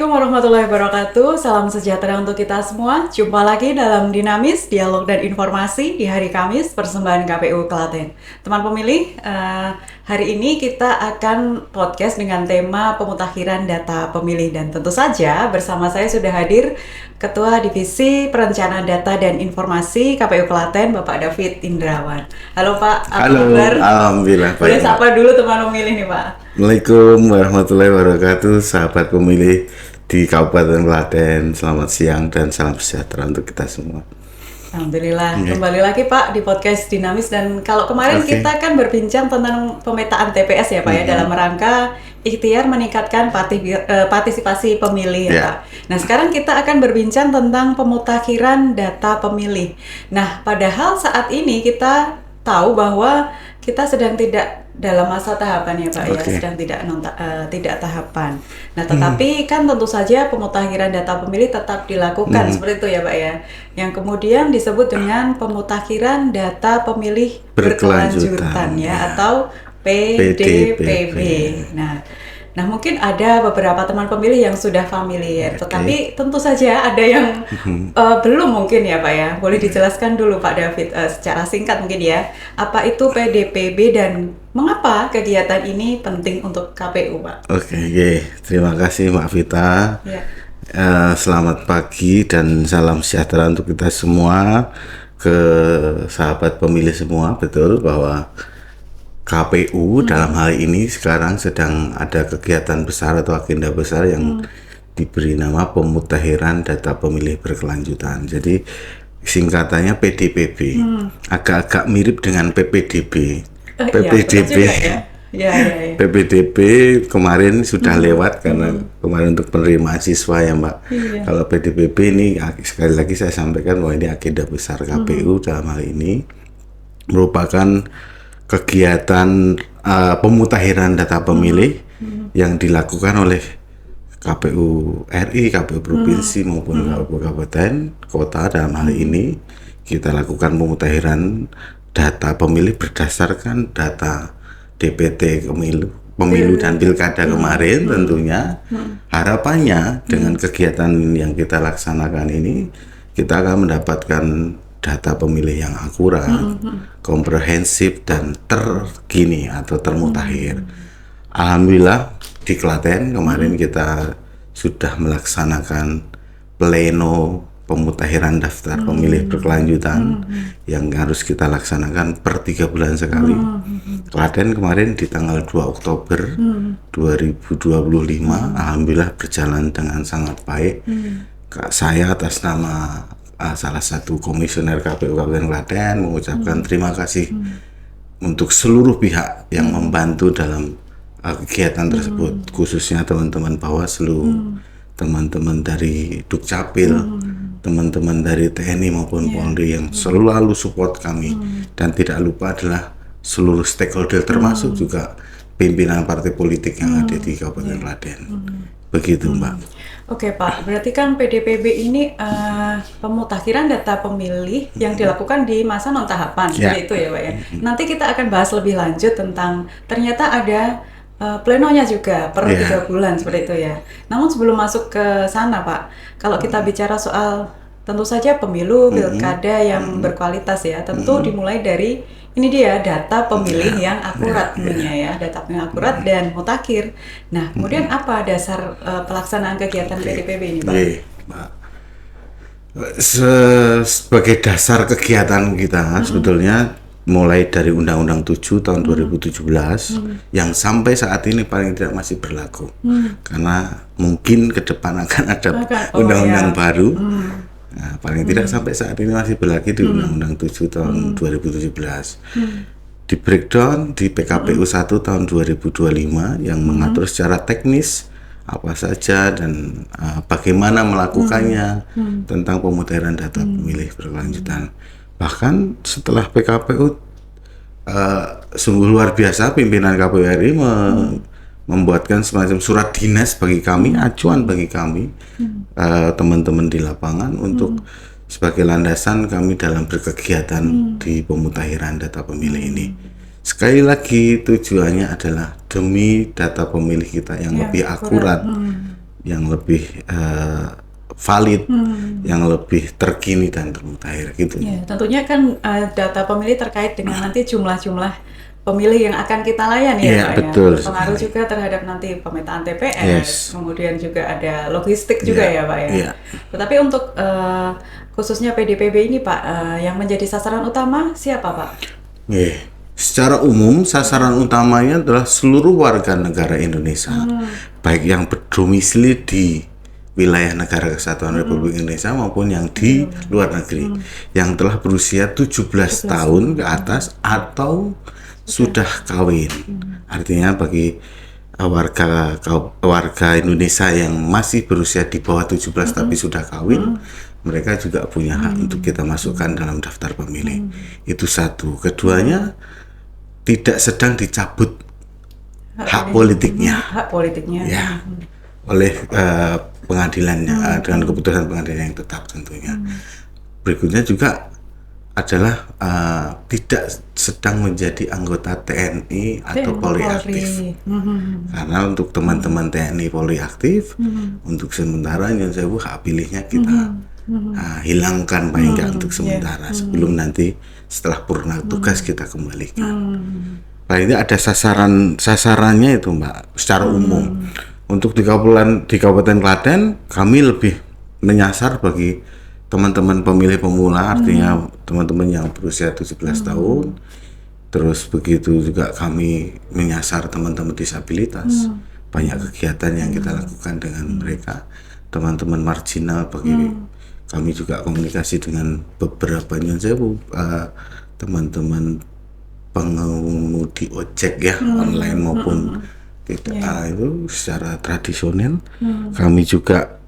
Assalamualaikum warahmatullahi wabarakatuh. Salam sejahtera untuk kita semua. Jumpa lagi dalam Dinamis, Dialog dan Informasi di hari Kamis, persembahan KPU Klaten. Teman pemilih, hari ini kita akan podcast dengan tema pemutakhiran data pemilih. Dan tentu saja bersama saya sudah hadir Ketua Divisi Perencanaan Data dan Informasi KPU Klaten, Bapak David Indrawan. Halo Pak, apa kabar? Alhamdulillah. Boleh sapa dulu teman pemilih nih Pak. Assalamualaikum warahmatullahi wabarakatuh, sahabat pemilih di Kabupaten Klaten. Selamat siang dan salam sejahtera untuk kita semua. Alhamdulillah, kembali lagi Pak di podcast Dinamis. Dan kalau kemarin kita kan berbincang tentang pemetaan TPS ya Pak ya, dalam rangka ikhtiar meningkatkan partisipasi pemilih ya Pak. Nah sekarang kita akan berbincang tentang pemutakhiran data pemilih. Nah padahal saat ini kita tahu bahwa kita sedang tidak dalam masa tahapan ya Pak ya, sedang tidak tahapan. Nah tetapi kan tentu saja pemutakhiran data pemilih tetap dilakukan seperti itu ya Pak ya. Yang kemudian disebut dengan pemutakhiran data pemilih berkelanjutan ya, atau PDPB. Nah mungkin ada beberapa teman pemilih yang sudah familiar, tetapi tentu saja ada yang belum mungkin ya Pak ya. Boleh dijelaskan dulu Pak David secara singkat mungkin ya, apa itu PDPB dan mengapa kegiatan ini penting untuk KPU Pak? Oke. Terima kasih Mbak Vita. Ya. Selamat pagi dan salam sejahtera untuk kita semua, ke sahabat pemilih semua. Betul bahwa KPU dalam hal ini sekarang sedang ada kegiatan besar atau agenda besar yang diberi nama pemutakhiran data pemilih berkelanjutan. Jadi singkatannya PDPB, agak-agak mirip dengan PPDB. PPDB, PPDB kemarin sudah lewat karena kemarin untuk penerimaan siswa ya Mbak. Kalau PDPB ini sekali lagi saya sampaikan bahwa ini agenda besar KPU dalam hal ini merupakan kegiatan pemutakhiran data pemilih yang dilakukan oleh KPU RI, KPU provinsi maupun KPU kabupaten, kota. Dalam hal ini kita lakukan pemutakhiran data pemilih berdasarkan data DPT pemilu dan pilkada kemarin tentunya. Harapannya dengan kegiatan yang kita laksanakan ini kita akan mendapatkan data pemilih yang akurat, komprehensif dan terkini atau termutakhir. Alhamdulillah di Klaten kemarin kita sudah melaksanakan pleno pemutakhiran daftar pemilih berkelanjutan yang harus kita laksanakan per 3 bulan sekali. Klaten kemarin di tanggal 2 Oktober 2025 alhamdulillah berjalan dengan sangat baik. Saya atas nama salah satu komisioner KPU Kabupaten Klaten mengucapkan terima kasih untuk seluruh pihak yang membantu dalam kegiatan tersebut, khususnya teman-teman Bawaslu, teman-teman dari Dukcapil, teman-teman dari TNI maupun Polri yang selalu support kami, dan tidak lupa adalah seluruh stakeholder termasuk juga pimpinan partai politik yang ada di Kabupaten Klaten. Begitu Mbak. Oke Pak, berarti kan PDPB ini pemutakhiran data pemilih yang dilakukan di masa non tahapan, seperti itu ya Pak ya. Nanti kita akan bahas lebih lanjut tentang ternyata ada plenonya juga per 3 bulan seperti itu ya. Namun sebelum masuk ke sana Pak, kalau kita bicara soal tentu saja pemilu, pilkada yang berkualitas ya, tentu dimulai dari ini dia data pemilih yang akurat tentunya ya, data pemilih akurat dan mutakhir. Nah, kemudian apa dasar pelaksanaan kegiatan PDPB ini, Pak? Sebagai dasar kegiatan kita sebetulnya mulai dari Undang-Undang 7 tahun 2017 yang sampai saat ini paling tidak masih berlaku. Karena mungkin ke depan akan ada undang-undang baru. Nah, paling tidak sampai saat ini masih berlaku di Undang-Undang 7 tahun 2017. Di breakdown di PKPU 1 tahun 2025 yang mengatur secara teknis apa saja dan bagaimana melakukannya tentang pemutakhiran data pemilih berkelanjutan. Bahkan setelah PKPU sungguh luar biasa, pimpinan KPU RI membuatkan semacam surat dinas bagi kami, acuan bagi kami, teman-teman di lapangan untuk sebagai landasan kami dalam berkegiatan di pemutakhiran data pemilih ini. Sekali lagi tujuannya adalah demi data pemilih kita yang lebih akurat, yang lebih valid, yang lebih terkini dan termutakhir gitu. Ya, tentunya kan data pemilih terkait dengan nanti jumlah pemilih yang akan kita layani ya Pak betul, ya. Berpengaruh juga terhadap nanti pemetaan TPS, kemudian juga ada logistik juga ya Pak ya. Tetapi untuk khususnya PDPB ini Pak, yang menjadi sasaran utama siapa Pak? Secara umum sasaran utamanya adalah seluruh warga negara Indonesia, baik yang berdomisili di wilayah Negara Kesatuan Republik Indonesia maupun yang di luar negeri, yang telah berusia 17 tahun ke atas atau sudah kawin. Artinya bagi warga Indonesia yang masih berusia di bawah 17 tapi sudah kawin, mereka juga punya hak untuk kita masukkan dalam daftar pemilih. Itu satu. Keduanya, tidak sedang dicabut hak politiknya. Hak politiknya. Ya. Oleh pengadilannya, dengan keputusan pengadilan yang tetap tentunya. Berikutnya juga adalah tidak sedang menjadi anggota TNI atau Polri aktif. Karena untuk teman-teman TNI Polri aktif, untuk sementara Nyun Sewu hak pilihnya kita hilangkan paling nggak untuk sementara, sebelum nanti setelah purna tugas kita kembalikan. Paling nggak ada sasarannya itu Mbak, secara umum. Untuk di Kabupaten Klaten kami lebih menyasar bagi teman-teman pemilih pemula, artinya teman-teman yang berusia 17 tahun. Terus begitu juga kami menyasar teman-teman disabilitas. Banyak kegiatan yang kita lakukan dengan mereka. Teman-teman marginal, bagi kami juga komunikasi dengan beberapa Nyun Sewu, teman-teman pengemudi ojek ya, online maupun tidak, itu secara tradisional. Kami juga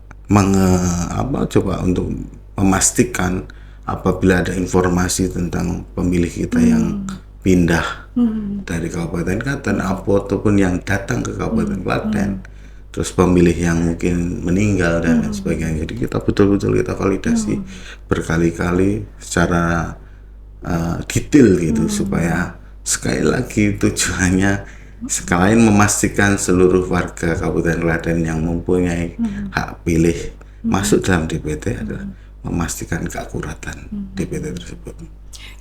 coba untuk memastikan apabila ada informasi tentang pemilih kita yang pindah dari Kabupaten Klaten ataupun yang datang ke Kabupaten Klaten, terus pemilih yang mungkin meninggal dan lain sebagainya. Jadi kita betul-betul kita validasi berkali-kali secara detail gitu, supaya sekali lagi tujuannya sekalian memastikan seluruh warga Kabupaten Klaten yang mempunyai hak pilih masuk dalam DPT adalah memastikan keakuratan DPT tersebut.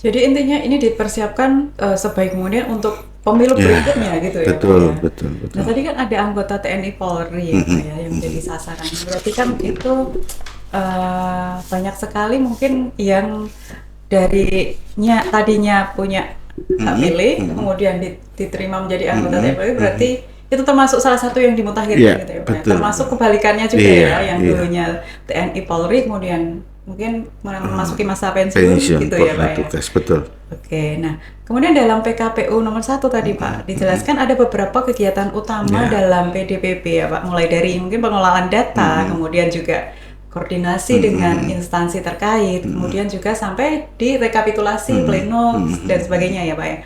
Jadi intinya ini dipersiapkan sebaik mungkin untuk pemilu berikutnya gitu ya. Betul. Nah tadi kan ada anggota TNI Polri ya, yang menjadi sasaran. Berarti kan itu banyak sekali mungkin yang tadinya punya hak pilih, kemudian diterima menjadi anggota TNI Polri, berarti itu termasuk salah satu yang dimutakhirkan gitu ya, termasuk kebalikannya juga yang dulunya TNI Polri kemudian mungkin memasuki masa pensiun gitu ya Pak ya. Betul. Oke, nah kemudian dalam PKPU nomor 1 tadi Pak dijelaskan ada beberapa kegiatan utama dalam PDPB ya Pak, mulai dari mungkin pengelolaan data, kemudian juga koordinasi dengan instansi terkait, kemudian juga sampai di rekapitulasi pleno dan sebagainya ya Pak ya.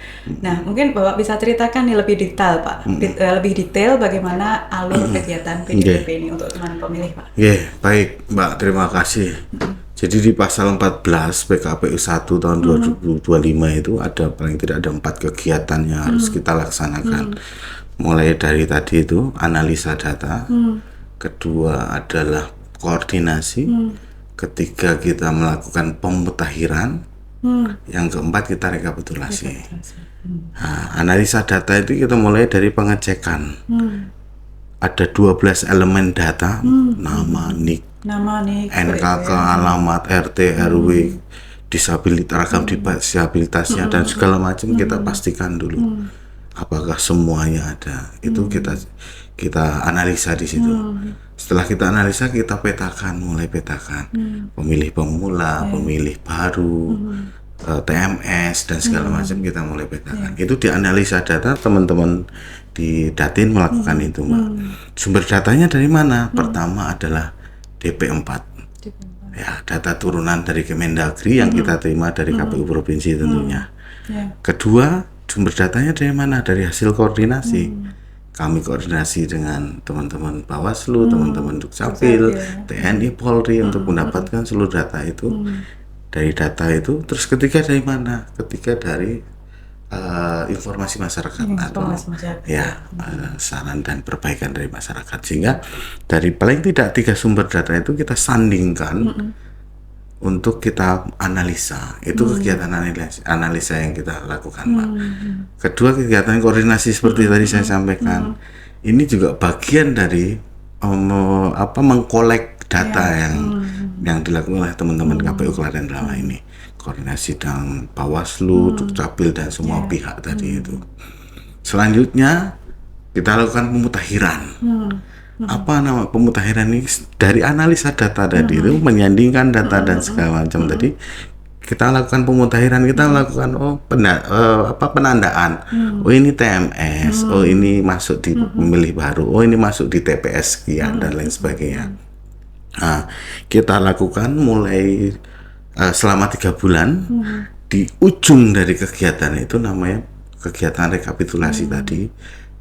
Nah mungkin Bapak bisa ceritakan nih lebih detail Pak, lebih detail bagaimana alur kegiatan PDPB ini untuk teman pemilih Pak. Baik Mbak, terima kasih. Jadi di pasal 14 PKPU 1 tahun 2025 itu ada paling tidak ada 4 kegiatan yang harus kita laksanakan. Mulai dari tadi itu analisa data, kedua adalah koordinasi, ketiga kita melakukan pemutakhiran, yang keempat kita rekapitulasi. Nah, analisa data itu kita mulai dari pengecekan. Ada 12 elemen data, nama, NIK, NKK, alamat, RT, RW, disabilitas, ragam disabilitasnya dan segala macam kita pastikan dulu. Apakah semuanya ada? Itu kita analisa di situ. Setelah kita analisa, kita mulai petakan pemilih pemula, pemilih baru, TMS dan segala macam kita mulai petakan. Itu dianalisa data, teman-teman di Datin melakukan itu Mbak. Sumber datanya dari mana? Pertama adalah DP4. Ya, data turunan dari Kemendagri yang kita terima dari KPU provinsi tentunya. Kedua, sumber datanya dari mana? Dari hasil koordinasi. Kami koordinasi dengan teman-teman Bawaslu, teman-teman Dukcapil, TNI, Polri untuk mendapatkan seluruh data itu. Dari data itu, terus ketiga dari mana? Ketiga dari informasi masyarakat atau saran dan perbaikan dari masyarakat, sehingga dari paling tidak 3 sumber data itu kita sandingkan untuk kita analisa. Itu kegiatan analisa yang kita lakukan, Pak. Kedua, kegiatan koordinasi seperti tadi saya sampaikan, ini juga bagian dari mengkolek data yang dilakukan oleh teman-teman KPU Klaten dalam hal ini, koordinasi dengan Bawaslu, Dukcapil dan semua pihak tadi itu. Selanjutnya kita lakukan pemutakhiran. Apa nama pemutakhiran ini? Dari analisa data tadi itu, menyandingkan data dan segala macam tadi, kita lakukan pemutakhiran, kita lakukan penandaan. Oh ini TMS, oh ini masuk di pemilih baru, oh ini masuk di TPS sekian dan lain sebagainya. Nah, kita lakukan mulai selama 3 bulan. Di ujung dari kegiatan itu namanya kegiatan rekapitulasi tadi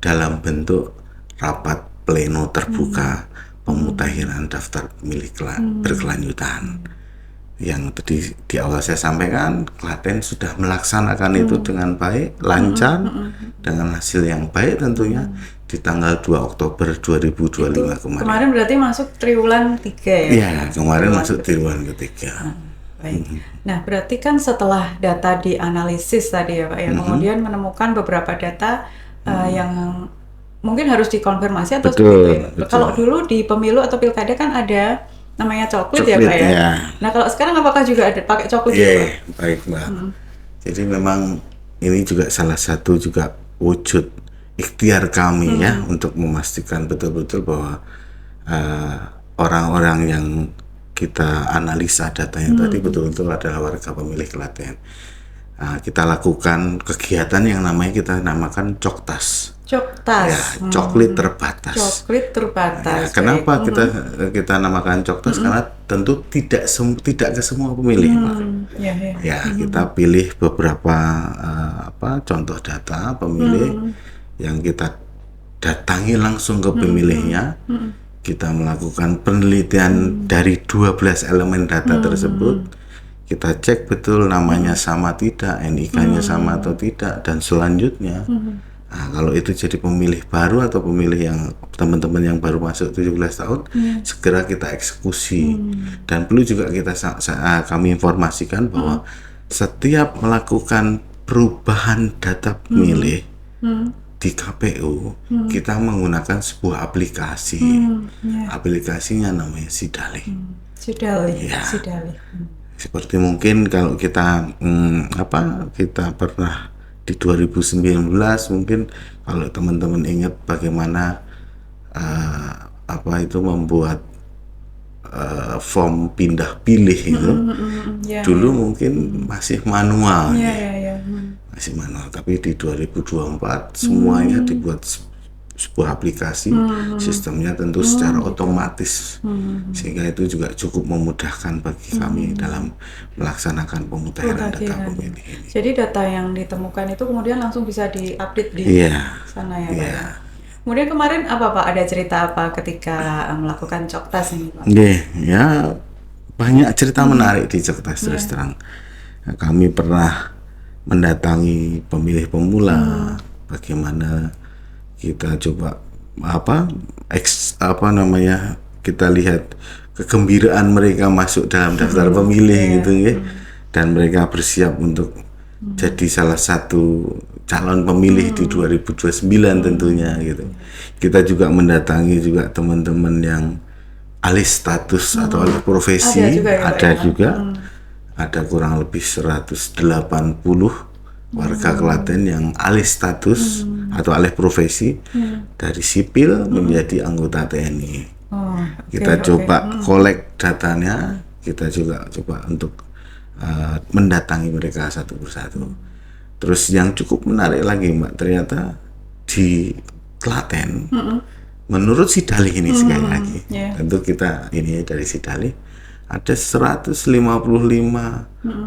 dalam bentuk rapat pleno terbuka pemutakhiran daftar pemilih berkelanjutan. Yang tadi di awal saya sampaikan, Klaten sudah melaksanakan itu dengan baik, lancar, dengan hasil yang baik tentunya di tanggal 2 Oktober 2025 kemarin. Kemarin berarti masuk triwulan 3 ya? Iya, kemarin masuk triwulan ketiga. Baik. Nah, berarti kan setelah data dianalisis tadi ya Pak, ya, kemudian menemukan beberapa data yang mungkin harus dikonfirmasi atau seperti itu. Kalau dulu di pemilu atau pilkada kan ada namanya coklit ya Pak ya? Ya. Nah, kalau sekarang apakah juga ada pakai coklit? Iya, baik Mbak. Jadi memang ini juga salah satu juga wujud ikhtiar kami ya untuk memastikan betul-betul bahwa orang-orang yang kita analisa datanya tadi betul-betul adalah warga pemilih Klaten. Kita lakukan kegiatan yang kita namakan Coktas. Coktas. Ya, coklit terbatas. Coklit terbatas. Ya, kenapa kita namakan Coktas? Karena tentu tidak ke semua pemilih, Pak. Ya, kita pilih beberapa contoh data pemilih yang kita datangi langsung ke pemilihnya. Kita melakukan penelitian dari 12 elemen data tersebut. Kita cek betul namanya sama tidak, NIK-nya sama atau tidak, dan selanjutnya nah, kalau itu jadi pemilih baru atau pemilih yang teman-teman yang baru masuk 17 tahun, segera kita eksekusi. Dan perlu juga kami informasikan bahwa setiap melakukan perubahan data pemilih di KPU, kita menggunakan sebuah aplikasi. Aplikasinya namanya Sidali. Sidali. Ya. Sidali. Seperti mungkin kalau kita kita pernah di 2019 mungkin kalau teman-teman ingat bagaimana membuat form pindah pilih itu dulu mungkin masih manual. Masih manual, tapi di 2024 semuanya dibuat sebuah aplikasi, sistemnya tentu secara otomatis, sehingga itu juga cukup memudahkan bagi kami dalam melaksanakan pemutakhiran data pemilih ini. Jadi data yang ditemukan itu kemudian langsung bisa diupdate di sana ya Pak? Yeah. Kemudian kemarin apa Pak, ada cerita apa ketika melakukan Coktas ini Pak? Ya banyak cerita menarik di Coktas terus terang. Nah, kami pernah mendatangi pemilih pemula, bagaimana kita coba kita lihat kegembiraan mereka masuk dalam daftar pemilih gitu ya, dan mereka bersiap untuk jadi salah satu calon pemilih di 2029 tentunya gitu. Kita juga mendatangi juga teman-teman yang alih status atau alih profesi, ada kurang lebih 180 warga Klaten yang alih status atau alih profesi dari sipil menjadi anggota TNI. Kita coba kolek datanya, kita juga coba untuk mendatangi mereka satu persatu. Terus yang cukup menarik lagi Mbak, ternyata di Klaten menurut Sidali ini sekali lagi, tentu kita ini dari Sidali, ada 155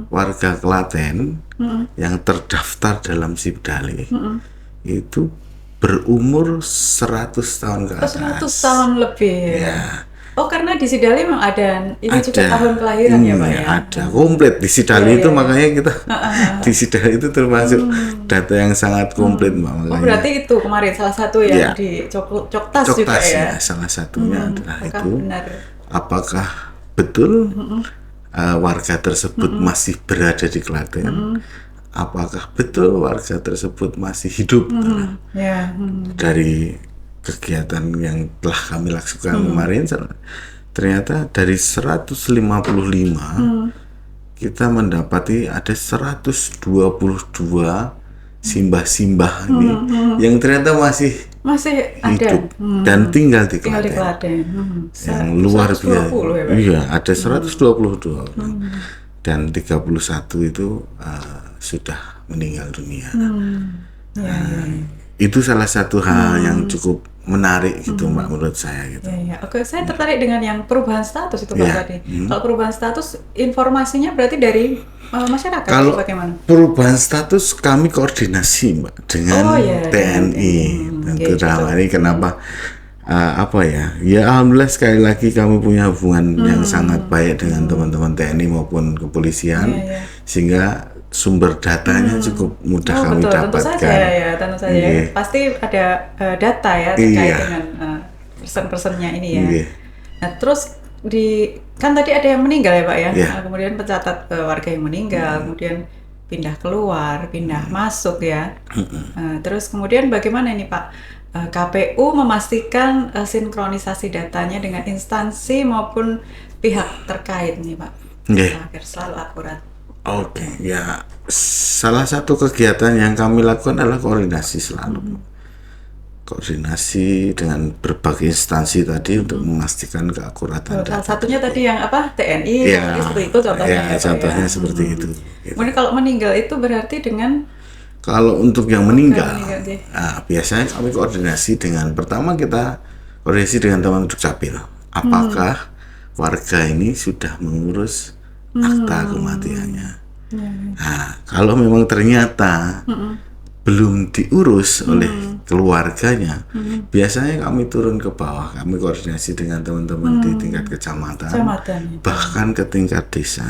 warga Klaten yang terdaftar dalam Sidali itu berumur 100 tahun ke atas. 100 tahun lebih. Ya. Oh, karena di Sidali memang ada ini juga Ada. tahun kelahiran ya Pak ya? Ada komplit di Sidali itu, makanya kita di Sidali itu termasuk data yang sangat komplit Mbak. Oh, Makanya berarti itu kemarin salah satu yang Iya. di Coktas juga Coktas ya? ya, salah satunya adalah Apakah itu. benar? Apakah betul warga tersebut masih berada di Klaten? Apakah betul warga tersebut masih hidup? Ya. Dari kegiatan yang telah kami lakukan kemarin, ternyata dari 155 kita mendapati ada 122 simbah-simbah ini yang ternyata masih Masih ada. hidup dan tinggal di Tinggal di Klaten. Klaten. Yang luar 120 biasa. ya, Pak? Iya, ada 122 orang. Dan 31 itu sudah meninggal dunia. Itu salah satu hal yang cukup menarik gitu Mbak, menurut saya gitu. Ya. Oke, saya tertarik dengan yang perubahan status itu Pak Ya. tadi. Kalau perubahan status, informasinya berarti dari masyarakat Kalau atau bagaimana? perubahan status kami koordinasi Mbak dengan Oh, iya, TNI. Tentu oke, dalam hal ini kenapa apa ya? Ya alhamdulillah sekali lagi kami punya hubungan yang sangat baik dengan teman-teman TNI maupun kepolisian, sehingga sumber datanya cukup mudah kami Betul, tentu dapatkan. saja ya, tentu saja. Iya. Pasti ada data ya terkait Iya. dengan person-personnya ini ya. Iya. Nah, terus kan tadi ada yang meninggal ya Pak ya. Iya. Nah, kemudian pencatat warga yang meninggal, kemudian pindah keluar, pindah masuk ya. Terus kemudian bagaimana ini Pak? KPU memastikan sinkronisasi datanya dengan instansi maupun pihak terkait nih Pak. Iya. Agar selalu akurat. Oke, ya salah satu kegiatan yang kami lakukan adalah koordinasi selalu. Koordinasi dengan berbagai instansi tadi untuk memastikan keakuratan Salah data. satunya tadi yang apa? TNI, Ya, seperti itu contohnya ya, ya, Pak, contohnya ya. seperti itu. Gitu. Kemudian kalau meninggal itu berarti dengan Kalau untuk yang meninggal, meninggal, ya. biasanya kami koordinasi dengan, pertama kita koordinasi dengan teman Dukcapil. Apakah warga ini sudah mengurus akta kematiannya? Nah, kalau memang ternyata belum diurus oleh keluarganya, biasanya kami turun ke bawah, kami koordinasi dengan teman-teman di tingkat kecamatan, bahkan ke tingkat desa.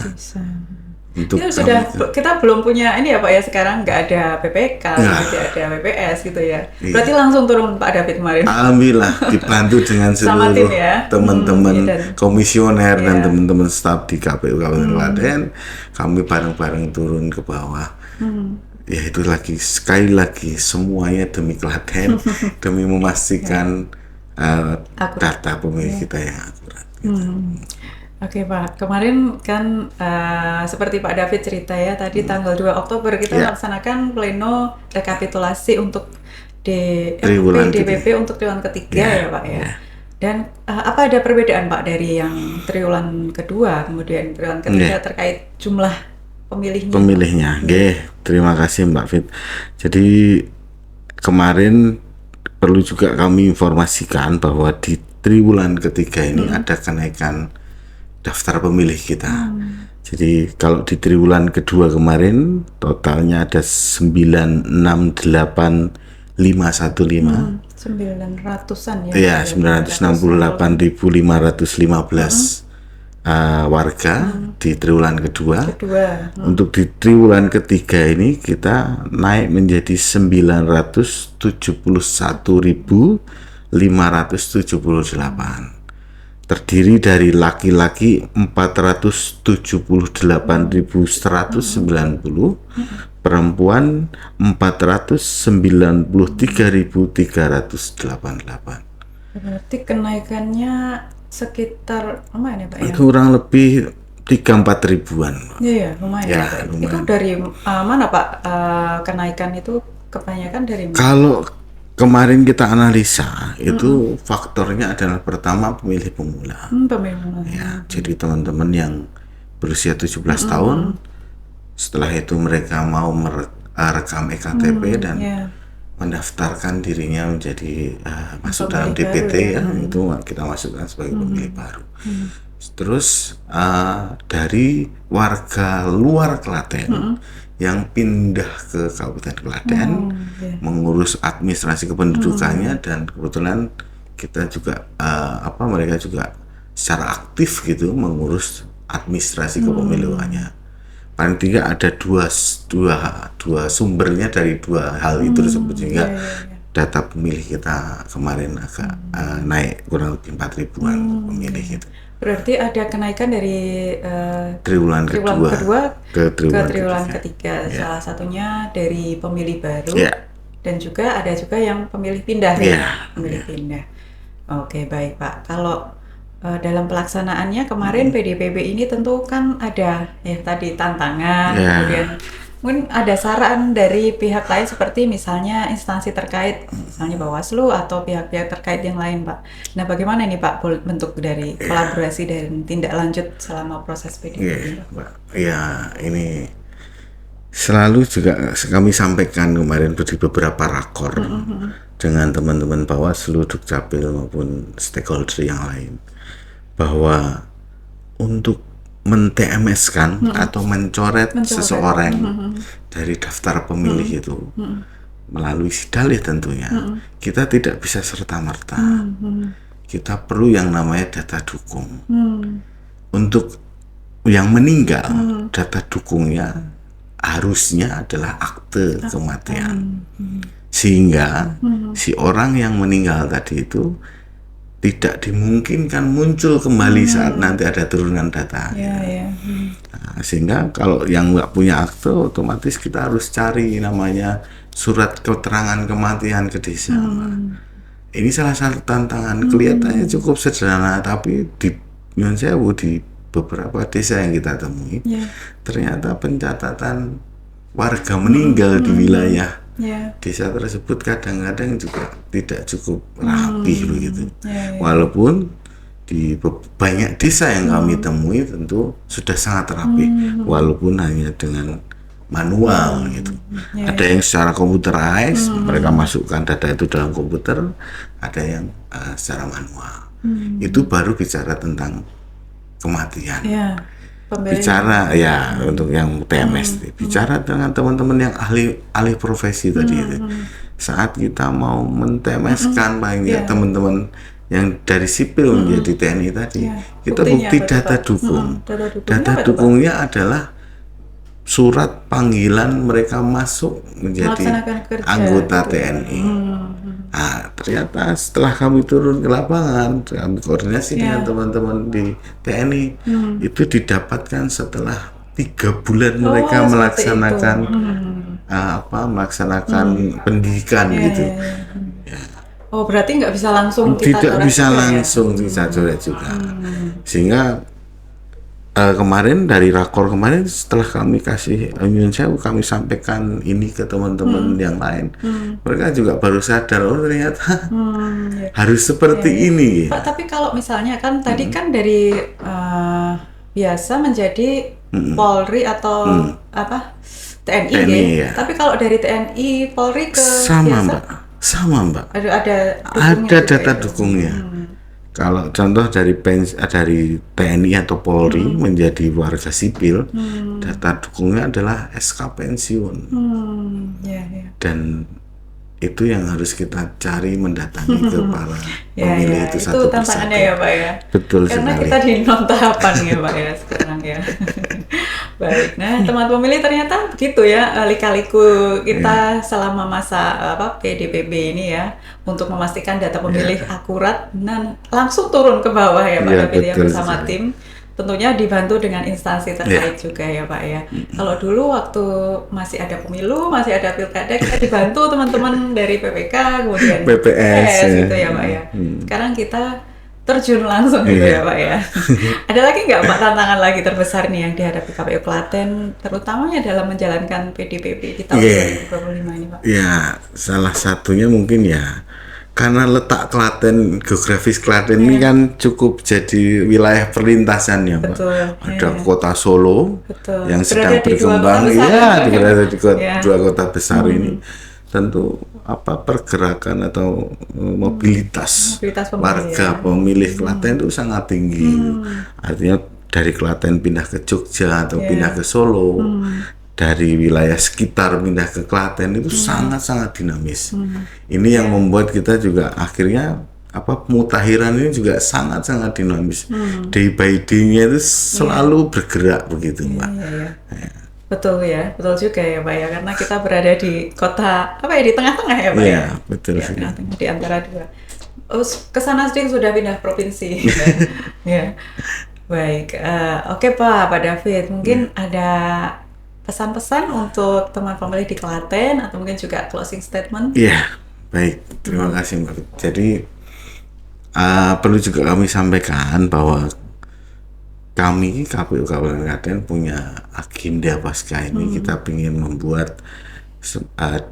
Untuk itu sudah kita belum punya ini ya Pak ya, sekarang nggak ada PPK, tidak ada PPS gitu ya. Berarti langsung turun Pak David kemarin. Alhamdulillah dibantu dengan Sama tim seluruh ya. teman-teman komisioner dan Iya. teman-teman staf di KPU Kabupaten Klaten, kami bareng-bareng turun ke bawah. Ya itu lagi, sekali lagi semuanya demi Klaten, demi memastikan data pemilih kita yang akurat. Gitu. Oke Pak, kemarin kan seperti Pak David cerita ya, tadi tanggal 2 Oktober kita melaksanakan pleno rekapitulasi untuk DPP untuk triwulan ketiga ya Pak ya. Dan apa ada perbedaan Pak dari yang triwulan kedua, kemudian triwulan ketiga terkait jumlah pemilihnya? Oke, terima kasih Mbak Fit. Jadi kemarin perlu juga kami informasikan bahwa di triwulan ketiga ini ada kenaikan daftar pemilih kita. Jadi kalau di triwulan kedua kemarin totalnya ada 968.515. 900-an ya. Iya, 968.515 warga di triwulan kedua. Untuk di triwulan ketiga ini kita naik menjadi 971.578. Terdiri dari laki-laki 478.190, perempuan 493.388. Berarti kenaikannya sekitar lumayan ya Pak ya? Kurang lebih 3-4 ribuan. Iya, lumayan Ya, Pak. lumayan. Itu dari mana Pak kenaikan itu kebanyakan dari mana? Kalau kemarin kita analisa, itu faktornya adalah pertama pemilih pemula. Pemilih. Ya, jadi teman-teman yang berusia 17 tahun, setelah itu mereka mau merekam EKTP dan mendaftarkan dirinya menjadi masuk dalam DPT itu kita masukkan sebagai pemilih baru. Terus dari warga luar Klaten yang pindah ke Kabupaten Klaten mengurus administrasi kependudukannya dan kebetulan kita juga mereka juga secara aktif gitu mengurus administrasi kepemiluannya. Paling tidak ada dua sumbernya dari dua hal itu tersebut, sehingga data pemilih kita kemarin agak naik kurang lebih 4.000-an pemilih gitu. Berarti ada kenaikan dari triwulan kedua ke triwulan ketiga. Salah satunya dari pemilih baru dan juga ada juga yang pemilih pindah pemilih pindah. Oke, baik Pak. Kalau dalam pelaksanaannya kemarin PDPB ini tentu kan ada tadi tantangan, kemudian mungkin ada saran dari pihak lain seperti misalnya instansi terkait, misalnya Bawaslu atau pihak-pihak terkait yang lain, Pak. Nah, bagaimana ini Pak bentuk dari kolaborasi dan tindak lanjut selama proses PDPB? Ya, ini selalu juga kami sampaikan kemarin di beberapa rakor dengan teman-teman Bawaslu, Dukcapil maupun stakeholder yang lain, bahwa untuk men-TMS-kan atau mencoret seseorang dari daftar pemilih itu melalui sidalih tentunya, kita tidak bisa serta-merta. Kita perlu yang namanya data dukung. Untuk yang meninggal, data dukungnya harusnya adalah akte kematian. Sehingga si orang yang meninggal tadi itu tidak dimungkinkan muncul kembali saat nanti ada turunan data. Nah, sehingga kalau yang nggak punya akte, otomatis kita harus cari namanya surat keterangan kematian ke desa. Ini salah satu tantangan, kelihatannya cukup sederhana, tapi di Nyun Sewu, di beberapa desa yang kita temui, ternyata pencatatan warga meninggal di wilayah desa tersebut kadang-kadang juga tidak cukup rapi begitu. Walaupun di banyak desa yang kami temui tentu sudah sangat rapi, walaupun hanya dengan manual gitu. Ada yang secara computerized, mereka masukkan data itu dalam komputer, ada yang secara manual. Itu baru bicara tentang kematian. Bicara untuk yang TMS, bicara dengan teman-teman yang ahli profesi tadi itu. Saat kita mau men-TMS-kan teman-teman yang dari sipil menjadi TNI tadi, kita bukti data dukung. Data dukungnya adalah surat panggilan mereka masuk menjadi anggota TNI. Nah, ternyata setelah kami turun ke lapangan, kami koordinasi dengan teman-teman di TNI, itu didapatkan setelah 3 bulan mereka melaksanakan pendidikan gitu. Oh, berarti nggak bisa langsung kita tidak bisa langsung bisa coret juga. Sehingga kemarin dari rakor kemarin, setelah kami kasih Nyun Sewu, kami sampaikan ini ke teman-teman yang lain, mereka juga baru sadar, oh ternyata harus seperti ini. Pak, tapi kalau misalnya kan tadi kan dari biasa menjadi Polri atau TNI tapi kalau dari TNI Polri ke sama Mbak. Ada data dukungnya. Kalau contoh dari TNI atau Polri menjadi warga sipil, data dukungnya adalah SK pensiun. Dan itu yang harus kita cari, mendatangi ke para pemilih itu satu persatu. Itu tantangannya ya Pak ya. Betul Karena sekali. kita di non tahapan ya Pak ya sekarang ya. Baik, nah teman pemilih ternyata begitu ya, lika-liku kita selama masa PDPB ini ya, untuk memastikan data pemilih akurat dan langsung turun ke bawah ya Pak ya, bersama tim. Tentunya dibantu dengan instansi terkait juga ya Pak ya. Kalau dulu waktu masih ada pemilu, masih ada pilkada, kita dibantu teman-teman dari PPK, kemudian BPS gitu ya Pak ya. Sekarang kita terjun langsung gitu ya Pak ya. Ada lagi nggak Pak tantangan lagi terbesar nih yang dihadapi KPU Klaten, terutamanya dalam menjalankan PDPB di tahun 2025 ini Pak? Ya, salah satunya mungkin ya, karena letak Klaten, geografis Klaten ini kan cukup jadi wilayah perlintasan ya Mbak. Ada kota Solo yang sedang berkembang, berada di dua kota besar ini. Tentu pergerakan atau mobilitas warga pemilih Klaten itu sangat tinggi. Artinya dari Klaten pindah ke Jogja atau pindah ke Solo, dari wilayah sekitar pindah ke Klaten itu sangat-sangat dinamis. Ini yang membuat kita juga akhirnya pemutakhiran ini juga sangat-sangat dinamis. Day by day-nya itu selalu bergerak begitu, Mbak. Ya. Betul ya, betul juga ya Pak ya, karena kita berada di kota di tengah-tengah ya Pak ya. Iya, betul sih. Tengah-tengah di antara dua. Kesana sedikit sudah pindah provinsi. Ya. Baik, oke Pak David, mungkin ada pesan-pesan untuk teman pemilih di Klaten atau mungkin juga closing statement? Iya, baik, terima kasih Mbak. Jadi perlu juga kami sampaikan bahwa kami KPU Kabupaten Klaten punya agenda pasca ini. Kita ingin membuat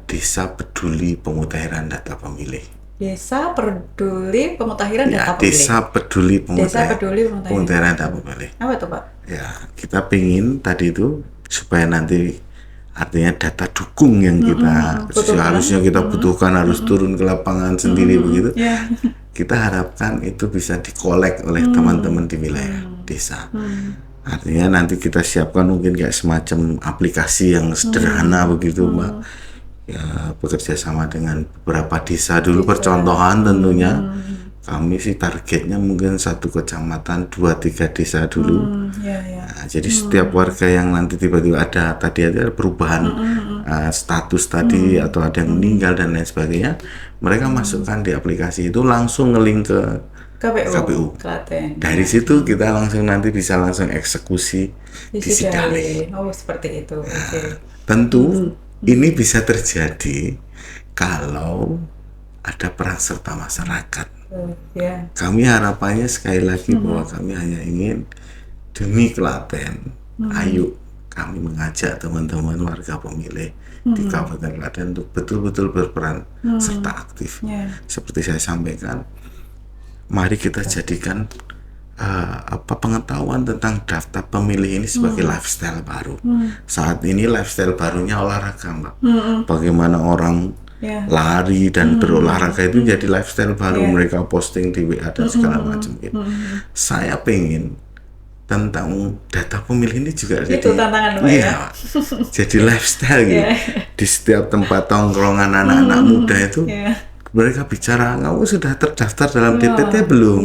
desa peduli pemutakhiran data pemilih. Desa peduli pemutakhiran data pemilih. Desa peduli pemutakhiran data pemilih. Apa tuh Pak? Ya, kita pingin tadi itu supaya nanti artinya data dukung yang kita harusnya kita butuhkan harus turun ke lapangan sendiri begitu. Kita harapkan itu bisa dikolek oleh teman-teman di wilayah desa. Artinya nanti kita siapkan mungkin kayak semacam aplikasi yang sederhana begitu Mbak. Ya, bekerja sama dengan beberapa desa dulu percontohan tentunya. Kami sih targetnya mungkin 1 kecamatan 2-3 desa dulu. Nah, jadi setiap warga yang nanti tiba-tiba ada perubahan status tadi atau ada yang meninggal dan lain sebagainya, mereka masukkan di aplikasi itu langsung ngelink ke KPU. Klaten. Dari situ kita langsung nanti bisa langsung eksekusi di Sidale. Oh, seperti itu. Tentu ini bisa terjadi kalau ada peran serta masyarakat. Kami harapannya sekali lagi bahwa kami hanya ingin demi Klaten, ayo kami mengajak teman-teman warga pemilih di Kabupaten Klaten untuk betul-betul berperan serta aktif. Seperti saya sampaikan, mari kita jadikan pengetahuan tentang daftar pemilih ini sebagai lifestyle baru. Saat ini lifestyle barunya olahraga, Mbak. Bagaimana orang lari dan berolahraga itu jadi lifestyle baru. Mereka posting di WA dan segala macam gitu. Saya pengen tentang data pemilih ini juga itu tantangan ya. Jadi lifestyle gitu. Di setiap tempat tongkrongan anak-anak muda itu mereka bicara, kamu sudah terdaftar dalam DPT belum?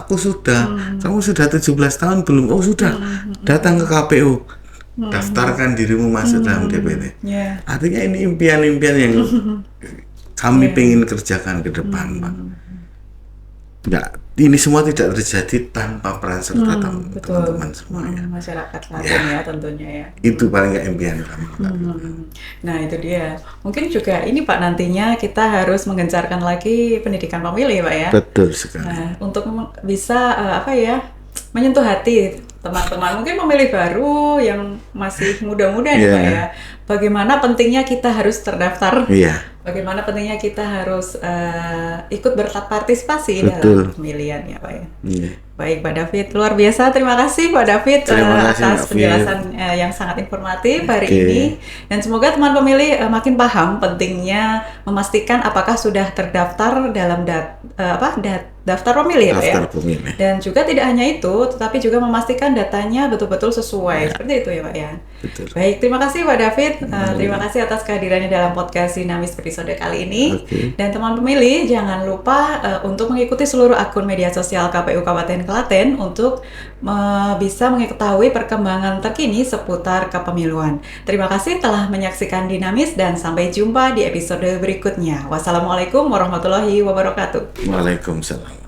Aku sudah. Kamu sudah 17 tahun belum? Oh sudah. Datang ke KPU. Daftarkan dirimu masuk dalam DPT. Artinya ini impian-impian yang kami pengen kerjakan ke depan, Pak. Ini semua tidak terjadi tanpa peran serta teman-teman semuanya. Masyarakat Klaten ya tentunya ya. Itu paling nggak impian kami. Nah itu dia. Mungkin juga ini Pak nantinya kita harus menggencarkan lagi pendidikan pemilih Pak ya. Betul sekali. Nah, untuk bisa menyentuh hati teman-teman mungkin pemilih baru yang masih muda-muda nih Pak ya. Bagaimana pentingnya kita harus terdaftar. Bagaimana pentingnya kita harus ikut berpartisipasi dalam pemilihan ya Pak ya. Baik Pak David, luar biasa. Terima kasih Pak David atas penjelasan yang sangat informatif hari ini. Dan semoga teman pemilih makin paham pentingnya memastikan apakah sudah terdaftar dalam daftar pemilih ya Pak ya. Dan juga tidak hanya itu, tetapi juga memastikan datanya betul-betul sesuai. Seperti itu ya Pak ya. Baik, terima kasih Pak David. Terima kasih atas kehadirannya dalam podcast Dinamis episode kali ini. Dan teman pemilih jangan lupa untuk mengikuti seluruh akun media sosial KPU Kabupaten Klaten untuk bisa mengetahui perkembangan terkini seputar kepemiluan. Terima kasih telah menyaksikan Dinamis dan sampai jumpa di episode berikutnya. Wassalamualaikum warahmatullahi wabarakatuh. Waalaikumsalam.